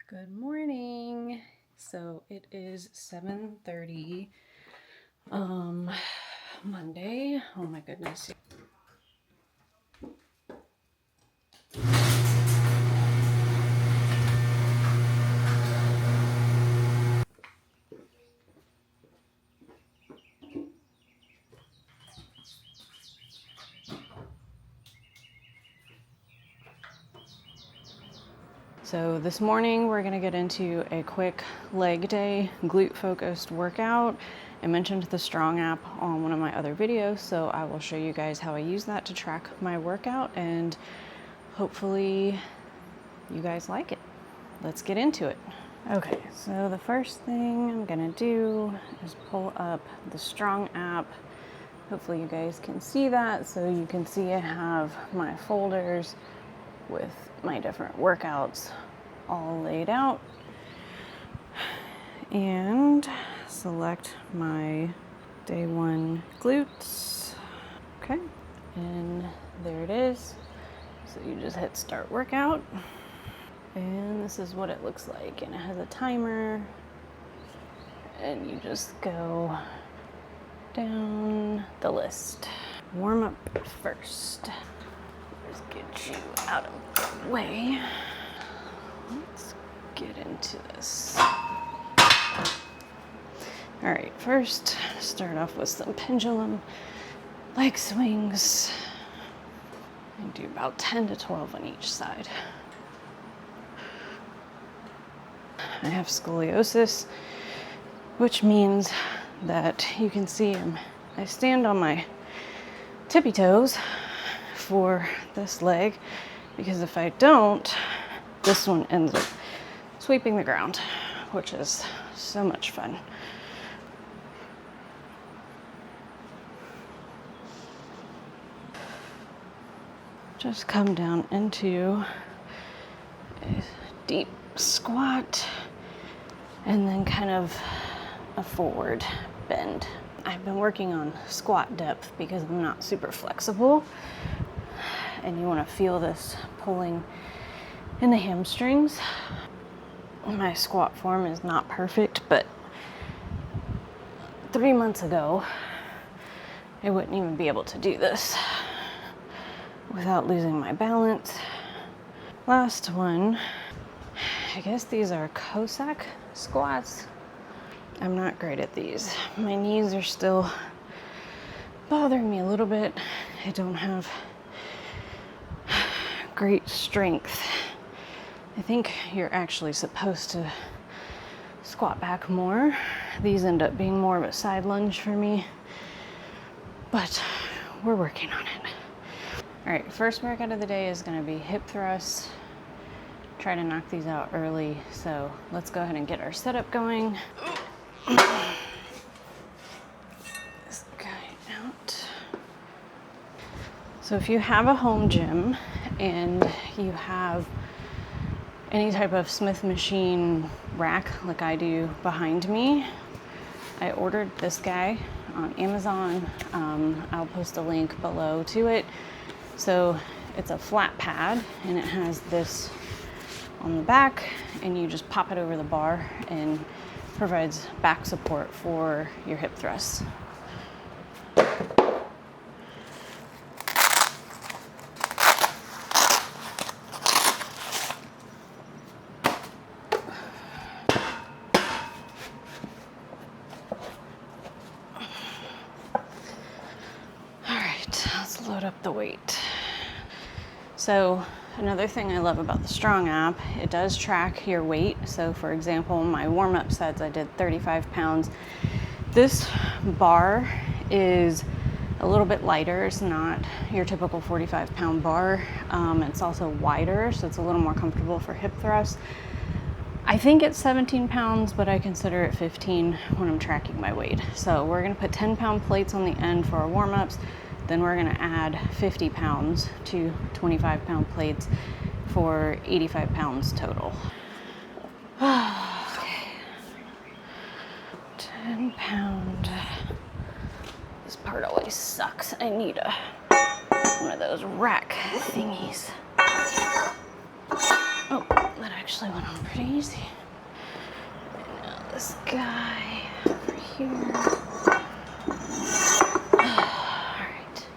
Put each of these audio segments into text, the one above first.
Good morning. So it is 7:30 Monday. Oh my goodness. So this morning we're going to get into a quick leg day, glute focused workout. I mentioned the Strong app on one of my other videos, so I will show you guys how I use that to track my workout, and hopefully you guys like it. Let's get into it. Okay, so the first thing I'm gonna do is pull up the Strong app. Hopefully you guys can see that. So you can see I have my folders with my different workouts all laid out, and select my day one glutes. Okay, and there it is. So you just hit start workout, and this is what it looks like, and it has a timer, and you just go down the list. Warm up first. Just get you out of the way. Let's get into this. All right, first start off with some pendulum leg swings. And do about 10 to 12 on each side. I have scoliosis, which means that you can see I stand on my tippy toes for this leg, because if I don't, this one ends up sweeping the ground, which is so much fun. Just come down into a deep squat and then kind of a forward bend. I've been working on squat depth because I'm not super flexible, and you want to feel this pulling in the hamstrings. My squat form is not perfect, but 3 months ago I wouldn't even be able to do this without losing my balance. Last one, I guess these are Cossack squats. I'm not great at these. My knees are still bothering me a little bit. I don't have great strength. I think you're actually supposed to squat back more. These end up being more of a side lunge for me, but we're working on it. All right, first workout of the day is gonna be hip thrusts. Try to knock these out early, so let's go ahead and get our setup going. This guy out. So if you have a home gym and you have any type of Smith machine rack like I do behind me, I ordered this guy on Amazon. I'll post a link below to it. So it's a flat pad, and it has this on the back, and you just pop it over the bar and provides back support for your hip thrusts. All right, let's load up the weight. So another thing I love about the Strong app, it does track your weight. So for example, my warm-up sets, I did 35 pounds. This bar is a little bit lighter. It's not your typical 45-pound bar. It's also wider, so it's a little more comfortable for hip thrusts. I think it's 17 pounds, but I consider it 15 when I'm tracking my weight. So we're gonna put 10-pound plates on the end for our warm-ups. Then we're gonna add 50 pounds to 25-pound plates for 85 pounds total. Okay. 10 pound. This part always sucks. I need one of those rack thingies. Oh, that I actually went on pretty easy. And now this guy over here. Alright.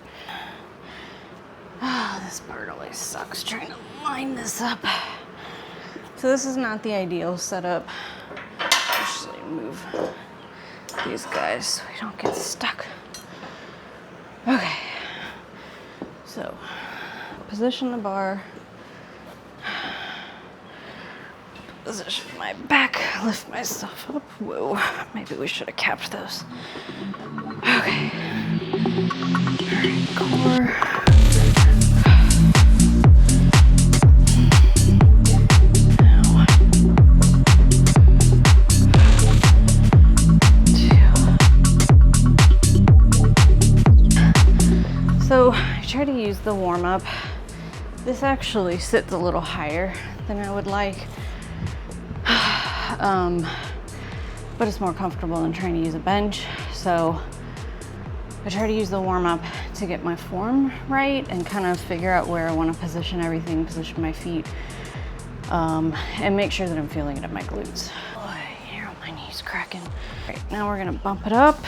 This part always sucks trying to line this up. So this is not the ideal setup. Actually move these guys so we don't get stuck. Okay. So position the bar. Position my back, lift myself up. Whoa, maybe we should have capped those. Okay. All right, core. So I try to use the warm up. This actually sits a little higher than I would like. But it's more comfortable than trying to use a bench. So I try to use the warm up to get my form right and kind of figure out where I want to position everything, position my feet, and make sure that I'm feeling it at my glutes. Oh, I hear my knees cracking. All right, now we're gonna bump it up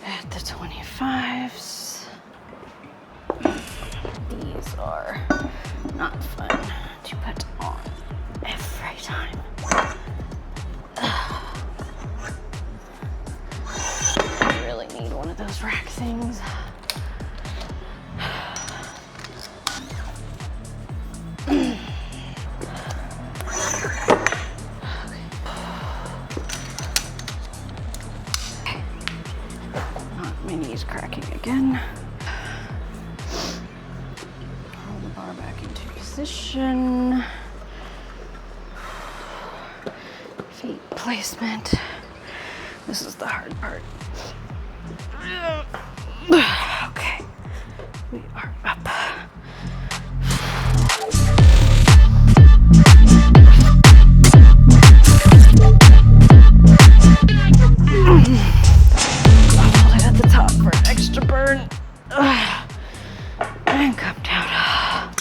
at the 25s. These are not fun to put on every time. I really need one of those rack things. My knees cracking again. Roll the bar back into position. Feet placement. This is the hard part. Okay, we are up. Hold it at the top for an extra burn. And come down.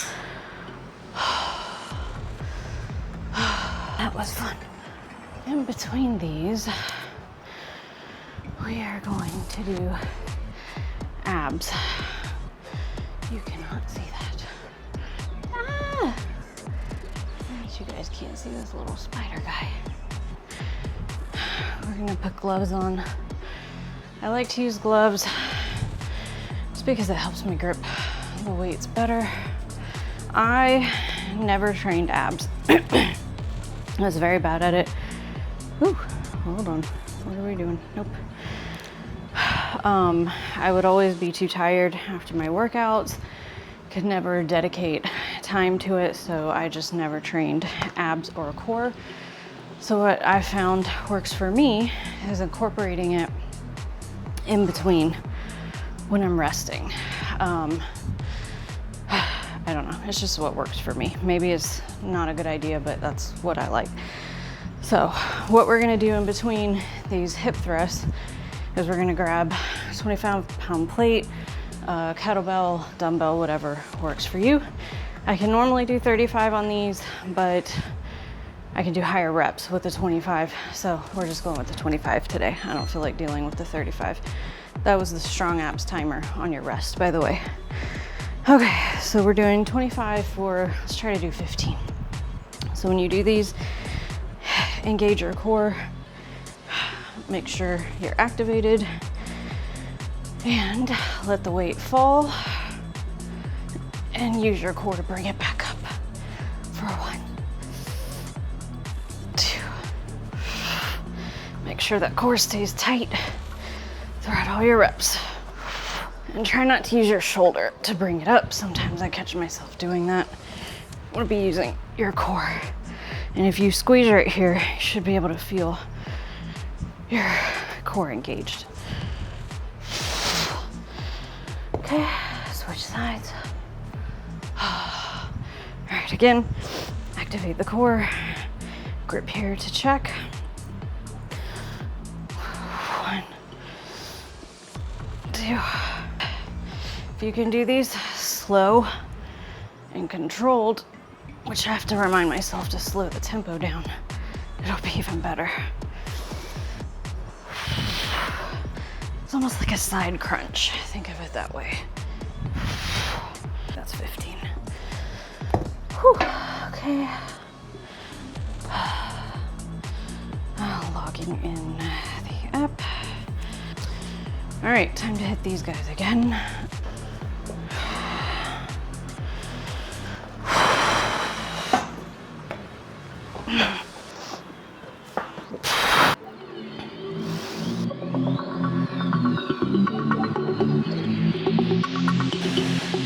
That was fun. In between these, we are going to do abs. You cannot see that. Ah! You guys can't see this little spider guy. We're gonna put gloves on. I like to use gloves just because it helps me grip the weights better. I never trained abs. I was very bad at it. Ooh, hold on. What are we doing? Nope. I would always be too tired after my workouts, could never dedicate time to it, so I just never trained abs or core. So what I found works for me is incorporating it in between when I'm resting. I don't know, it's just what works for me. Maybe it's not a good idea, but that's what I like. So what we're gonna do in between these hip thrusts is we're gonna grab a 25-pound plate, kettlebell, dumbbell, whatever works for you. I can normally do 35 on these, but I can do higher reps with the 25. So we're just going with the 25 today. I don't feel like dealing with the 35. That was the strong abs timer on your rest, by the way. Okay, so we're doing 25 for, let's try to do 15. So when you do these, engage your core, make sure you're activated, and let the weight fall, and use your core to bring it back up for 1, 2. Make sure that core stays tight throughout all your reps. And try not to use your shoulder to bring it up. Sometimes I catch myself doing that. You want to be using your core. And if you squeeze right here, you should be able to feel your core engaged. Okay, switch sides. All right, again, activate the core. Grip here to check. 1, 2. If you can do these slow and controlled which I have to remind myself to slow the tempo down. It'll be even better. It's almost like a side crunch. Think of it that way. That's 15. Whew. Okay. Logging in the app. All right, time to hit these guys again.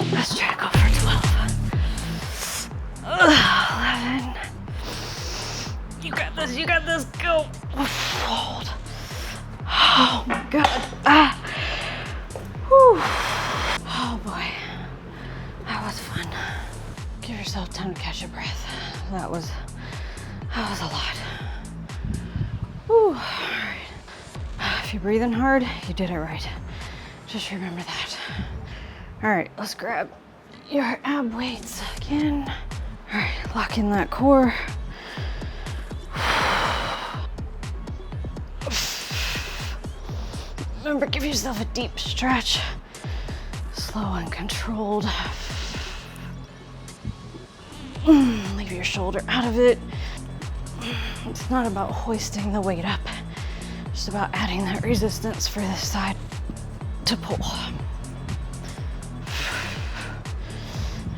Let's try to go for 12. 11. You got this, go. Hold. Oh my God. Ah. Whew. Oh boy, that was fun. Give yourself time to catch your breath. That was a lot. Whew. All right. If you're breathing hard, you did it right. Just remember that. All right, let's grab your ab weights again. All right, lock in that core. Remember, give yourself a deep stretch. Slow and controlled. Leave your shoulder out of it. It's not about hoisting the weight up. It's just about adding that resistance for this side to pull.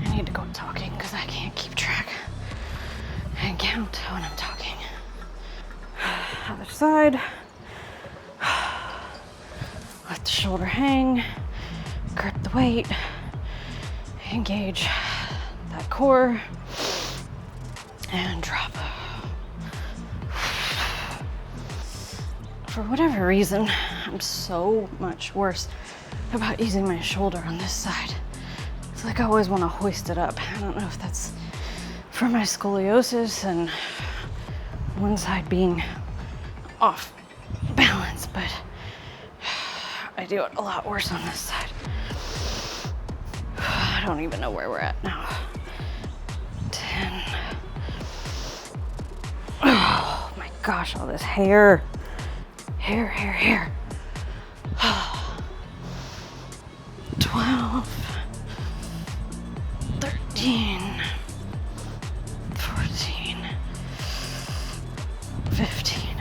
I need to go talking because I can't keep track and count when I'm talking. Other side. Let the shoulder hang, grip the weight, engage that core, and drop. For whatever reason, I'm so much worse about using my shoulder on this side. It's like I always want to hoist it up. I don't know if that's for my scoliosis and one side being off balance, but I do it a lot worse on this side. I don't even know where we're at now. 10. Oh my gosh, all this hair. Hair. 12. 13. 14. 15.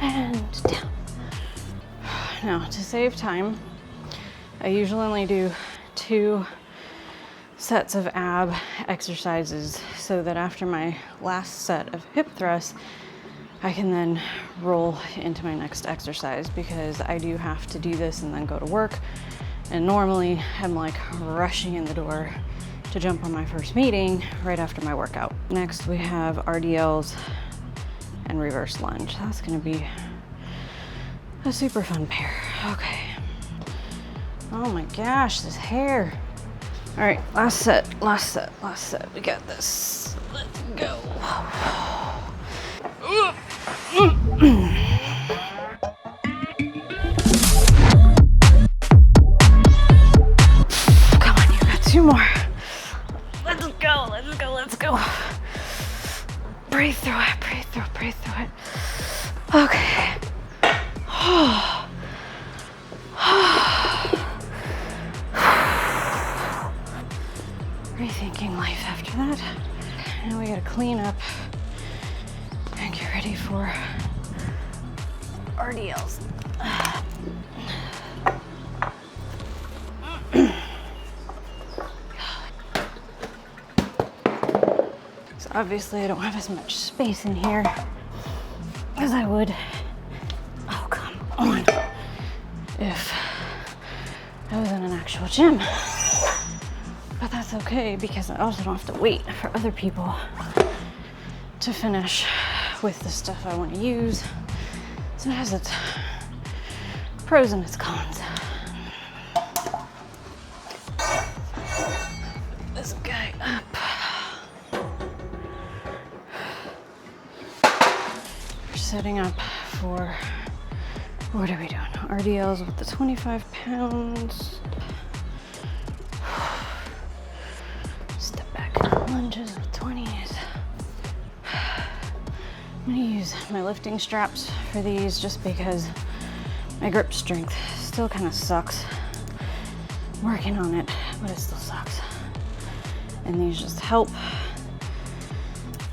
And down. Now, to save time, I usually only do 2 sets of ab exercises so that after my last set of hip thrusts, I can then roll into my next exercise because I do have to do this and then go to work. And normally I'm like rushing in the door to jump on my first meeting right after my workout. Next we have RDLs and reverse lunge. That's gonna be a super fun pair. Okay. Oh my gosh, this hair. All right, last set. We got this. Let's go. Come on, you got 2 more. Let's go. Breathe through it. Okay. Rethinking life after that. Now we gotta clean up and get ready for RDLs. So obviously I don't have as much space in here as I would, oh come on, if I was in an actual gym. But that's okay because I also don't have to wait for other people to finish with the stuff I want to use. So it has its pros and its cons. This guy up. We're setting up for, what are we doing? RDLs with the 25 pounds. Step back. lunges with 20s. I'm gonna use my lifting straps for these just because my grip strength still kind of sucks. I'm working on it, but it still sucks. And these just help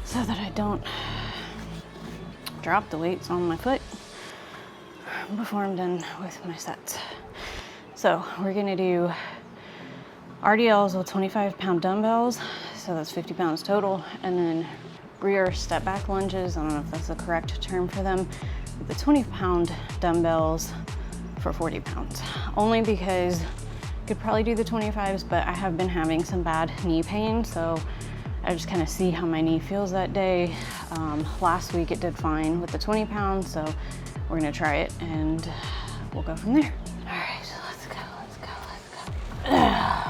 so that I don't drop the weights on my foot before I'm done with my sets. So we're gonna do RDLs with 25-pound dumbbells, so that's 50 pounds total, and then rear step back lunges, I don't know if that's the correct term for them, with the 20-pound dumbbells for 40 pounds. Only because I could probably do the 25s, but I have been having some bad knee pain, so I just kind of see how my knee feels that day. Last week it did fine with the 20 pounds, so we're gonna try it and we'll go from there. All right, so let's go, let's go, let's go.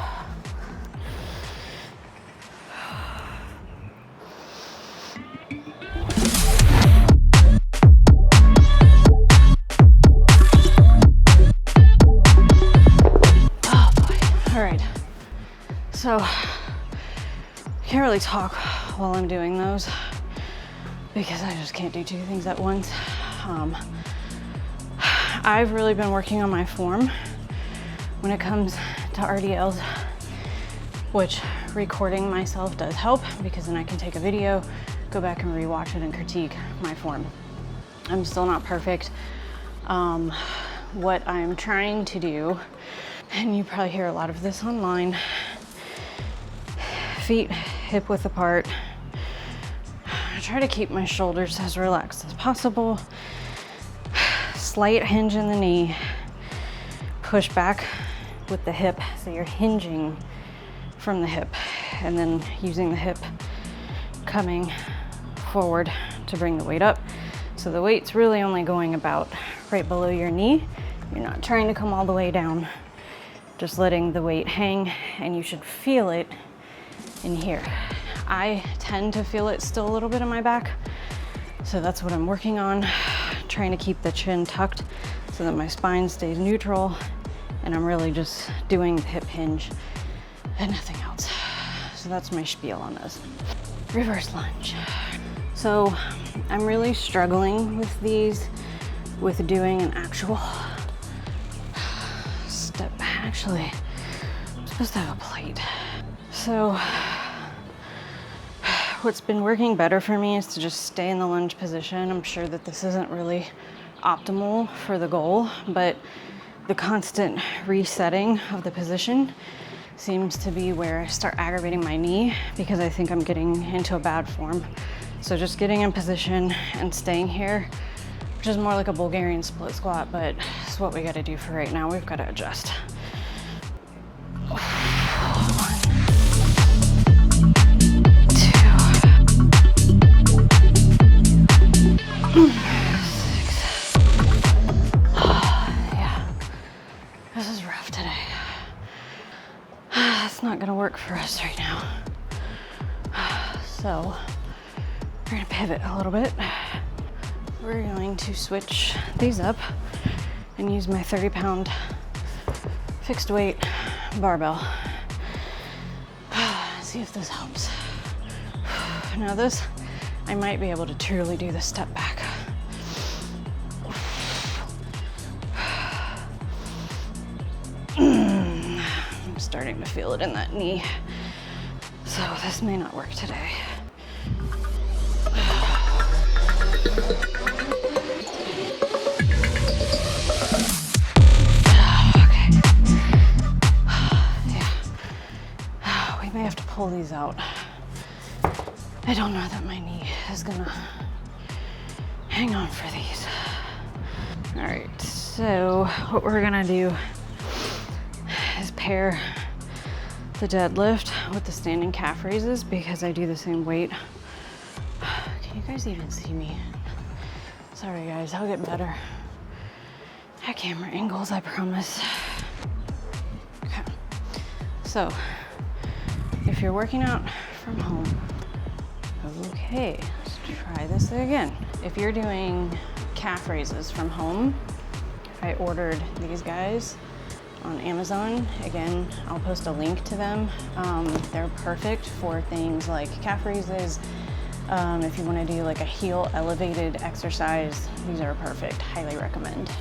So I can't really talk while I'm doing those because I just can't do two things at once. I've really been working on my form when it comes to RDLs, which recording myself does help because then I can take a video, go back and rewatch it and critique my form. I'm still not perfect. What I'm trying to do, and you probably hear a lot of this online, feet hip width apart. I try to keep my shoulders as relaxed as possible. Slight hinge in the knee. Push back with the hip so you're hinging from the hip, and then using the hip coming forward to bring the weight up. So the weight's really only going about right below your knee. You're not trying to come all the way down, just letting the weight hang, and you should feel it in here. I tend to feel it still a little bit in my back, so that's what I'm working on, trying to keep the chin tucked so that my spine stays neutral, and I'm really just doing the hip hinge and nothing else. So that's my spiel on this. Reverse lunge. So I'm really struggling with these, with doing an actual step. Actually, I'm supposed to have a plate. So what's been working better for me is to just stay in the lunge position. I'm sure that this isn't really optimal for the goal, but the constant resetting of the position seems to be where I start aggravating my knee because I think I'm getting into a bad form. So just getting in position and staying here, which is more like a Bulgarian split squat, but it's what we gotta do for right now. We've gotta adjust. It's not gonna work for us right now. So we're gonna pivot a little bit. We're going to switch these up and use my 30-pound fixed weight barbell. See if this helps. Now this, I might be able to truly do the step back. I'm starting to feel it in that knee. So this may not work today. Okay. Yeah. We may have to pull these out. I don't know that my knee is gonna hang on for these. All right, so what we're gonna do is pair the deadlift with the standing calf raises because I do the same weight. Can you guys even see me? Sorry guys, I'll get better at camera angles, I promise. Okay, so if you're working out from home, okay, let's try this again. If you're doing calf raises from home, I ordered these guys on Amazon. Again, I'll post a link to them. They're perfect for things like calf raises. If you want to do like a heel elevated exercise, these are perfect. Highly recommend.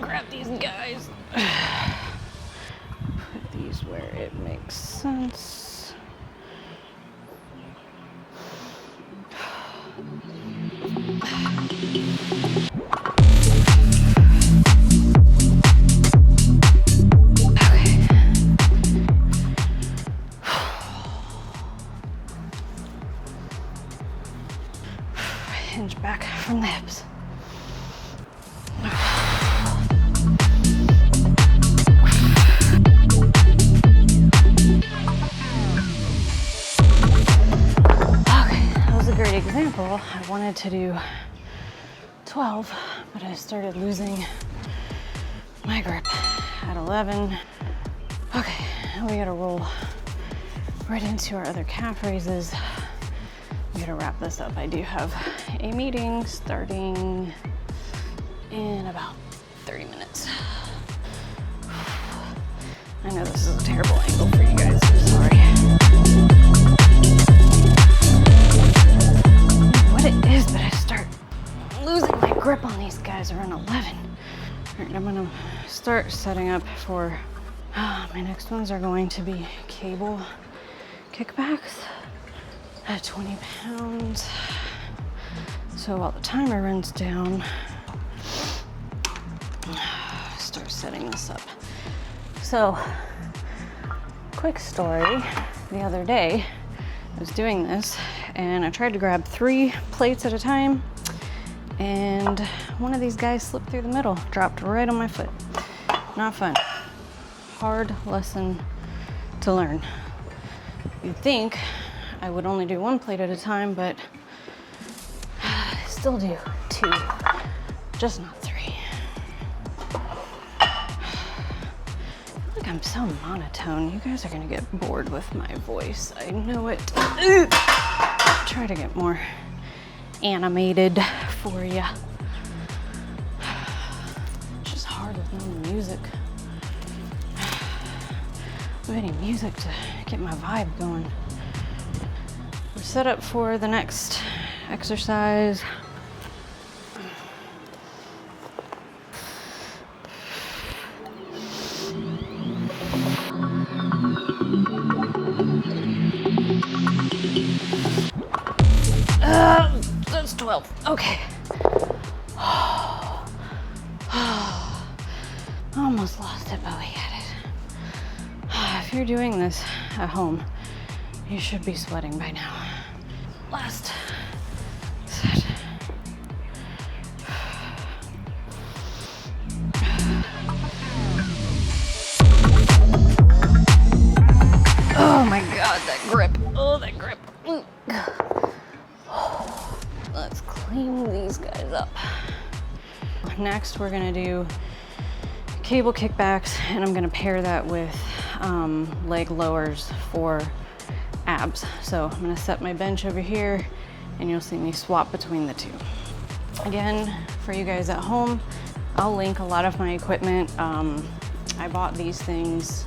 Grab these guys. Put these where it makes sense. Hinge back from the hips. Example, I wanted to do 12, but I started losing my grip at 11. Okay, we gotta roll right into our other calf raises. We gotta wrap this up. I do have a meeting starting in about 30 minutes. I know this is a terrible angle for you guys, I'm sorry. It is, but I start losing my grip on these guys around 11. All right, I'm gonna start setting up for, my next ones are going to be cable kickbacks at 20 pounds. So while the timer runs down, start setting this up. So, quick story, the other day, I was doing this and I tried to grab 3 plates at a time and one of these guys slipped through the middle, dropped right on my foot. Not fun. Hard lesson to learn. You'd think I would only do 1 plate at a time, but I still do 2, just not 3. I'm so monotone. You guys are gonna get bored with my voice. I know it. Try to get more animated for you. It's just hard with no music. Do any music to get my vibe going. We're set up for the next exercise. That's 12. Okay. Almost lost it, but we had it. If you're doing this at home, you should be sweating by now. Last set. Oh my God, that grip. Oh, that grip. Let's clean these guys up. Next, we're gonna do cable kickbacks, and I'm gonna pair that with leg lowers for abs. So I'm gonna set my bench over here, and you'll see me swap between the 2. Again, for you guys at home, I'll link a lot of my equipment. I bought these things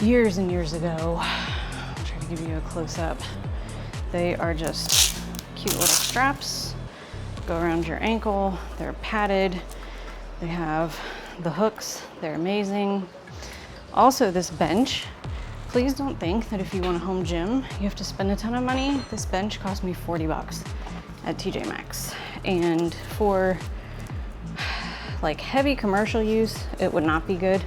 years and years ago. I'll try to give you a close-up. They are just cute little straps, go around your ankle. They're padded. They have the hooks. They're amazing. Also, this bench, please don't think that if you want a home gym, you have to spend a ton of money. This bench cost me 40 bucks at TJ Maxx. And for like heavy commercial use, it would not be good.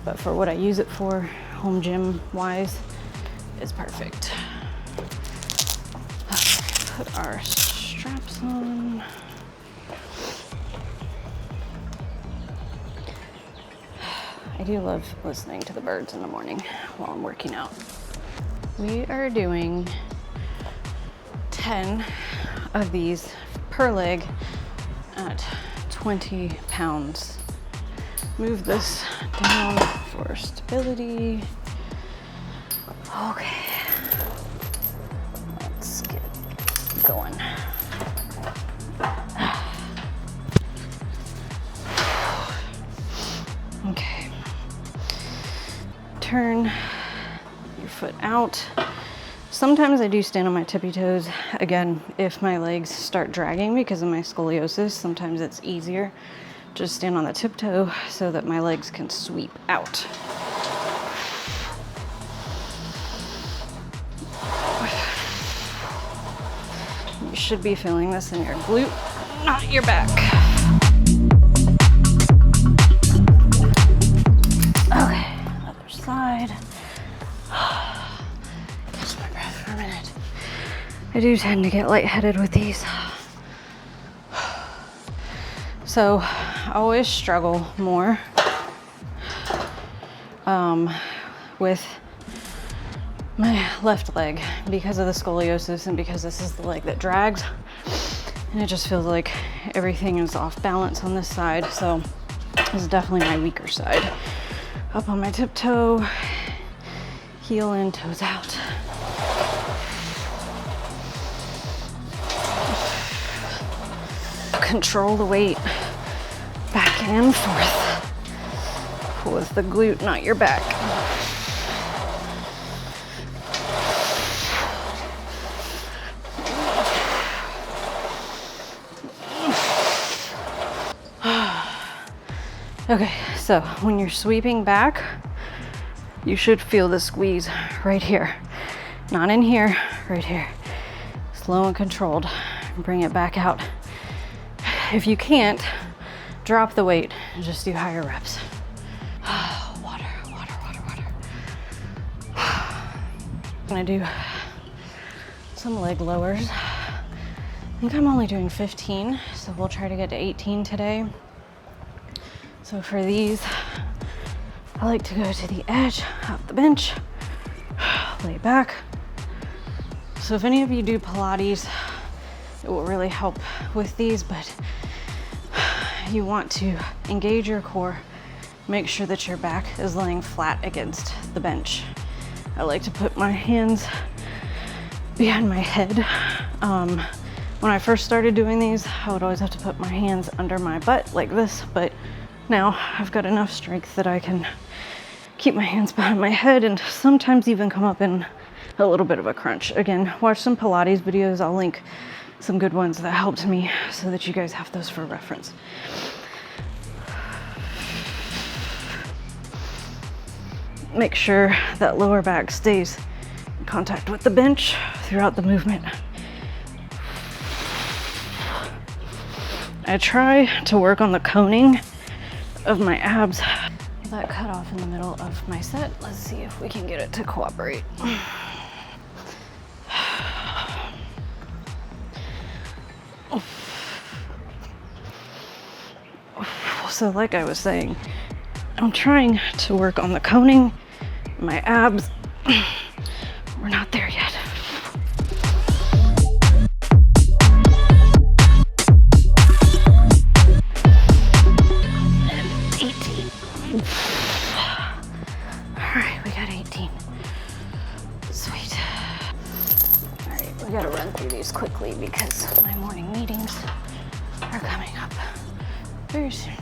But for what I use it for, home gym wise, it's perfect. Put our straps on. I do love listening to the birds in the morning while I'm working out. We are doing 10 of these per leg at 20 pounds. Move this down for stability. Okay. Let's get going. turn your foot out. Sometimes I do stand on my tippy toes. Again, if my legs start dragging because of my scoliosis, sometimes it's easier just stand on the tiptoe so that my legs can sweep out. You should be feeling this in your glute, not your back. Okay, other side. Catch my breath for a minute. I do tend to get lightheaded with these. So I always struggle more with my left leg because of the scoliosis and because this is the leg that drags, and it just feels like everything is off balance on this side. So this is definitely my weaker side. Up on my tiptoe, heel in, toes out. Control the weight back and forth with the glute, not your back. Okay, so when you're sweeping back, you should feel the squeeze right here. Not in here, right here. Slow and controlled. Bring it back out. If you can't, drop the weight and just do higher reps. Water, water, water, water. I'm gonna do some leg lowers. I think I'm only doing 15, so we'll try to get to 18 today. So for these, I like to go to the edge of the bench, lay back. So if any of you do Pilates, it will really help with these, but you want to engage your core, make sure that your back is laying flat against the bench. I like to put my hands behind my head. When I first started doing these, I would always have to put my hands under my butt like this, but now I've got enough strength that I can keep my hands behind my head and sometimes even come up in a little bit of a crunch. Again, watch some Pilates videos. I'll link some good ones that helped me so that you guys have those for reference. Make sure that lower back stays in contact with the bench throughout the movement. I try to work on the coning of my abs. That cut off in the middle of my set. Let's see if we can get it to cooperate. So like I was saying, I'm trying to work on the coning, my abs. We're not there yet. And 18. All right, we got 18. Sweet. All right, we gotta run through these quickly because my morning meetings are coming up very soon.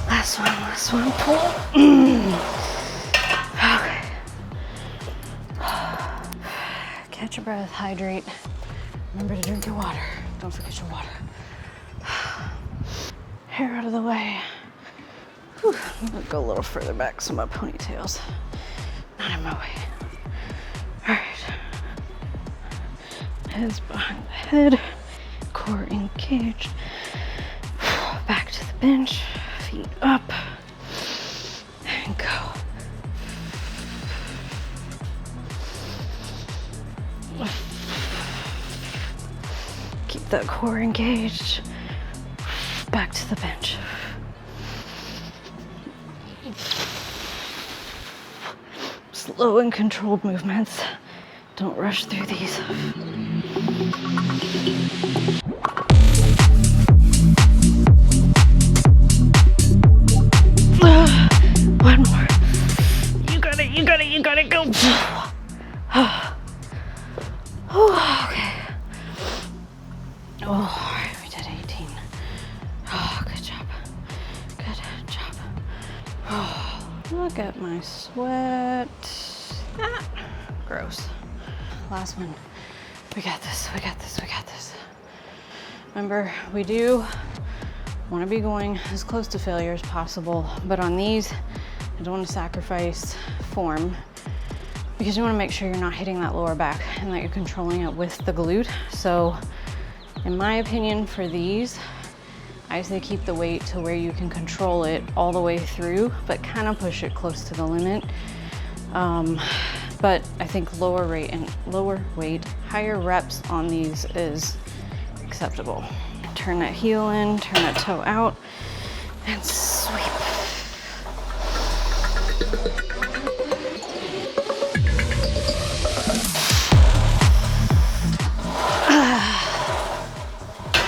Last one, pull. Okay. Catch your breath, hydrate. Remember to drink your water. Don't forget your water. Hair out of the way. Whew. I'm gonna go a little further back so my ponytail's not in my way. All right. Head's behind the head, core engaged. Back to the bench, feet up, and go. Keep that core engaged. Back to the bench. Slow and controlled movements. Don't rush through these. One more. You got it, you got it, you got it, go. Okay. Oh, all right, we did 18. Oh, good job. Good job. Oh, look at my sweat. Ah, gross. Last one. We got this, we got this, we got this. Remember, we do want to be going as close to failure as possible, but on these, I don't want to sacrifice form because you want to make sure you're not hitting that lower back and that you're controlling it with the glute. So in my opinion, for these, I say keep the weight to where you can control it all the way through, but kind of push it close to the limit. But I think lower weight, higher reps on these is acceptable. Turn that heel in, turn that toe out, and sweep.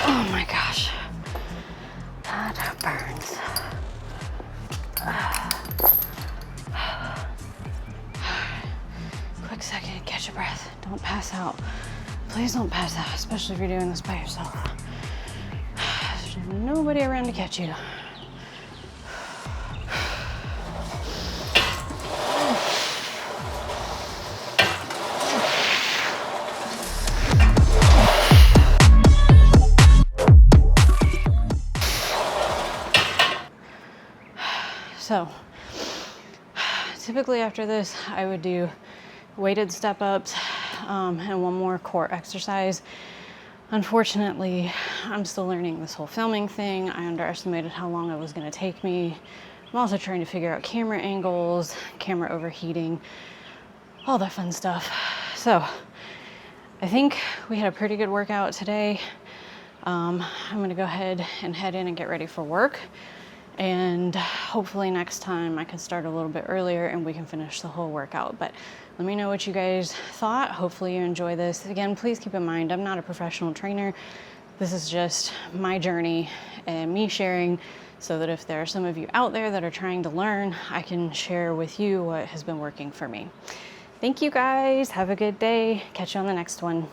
Oh my gosh, that burns. Quick second, catch your breath. Don't pass out. Please don't pass out, especially if you're doing this by yourself. There's nobody around to catch you. So, typically after this, I would do weighted step ups and one more core exercise. Unfortunately, I'm still learning this whole filming thing. I underestimated how long it was going to take me. I'm also trying to figure out camera angles, camera overheating, all that fun stuff. So I think we had a pretty good workout today. I'm going to go ahead and head in and get ready for work. And hopefully next time I can start a little bit earlier and we can finish the whole workout. But let me know what you guys thought. Hopefully you enjoy this. Again, please keep in mind, I'm not a professional trainer. This is just my journey and me sharing so that if there are some of you out there that are trying to learn, I can share with you what has been working for me. Thank you guys. Have a good day. Catch you on the next one.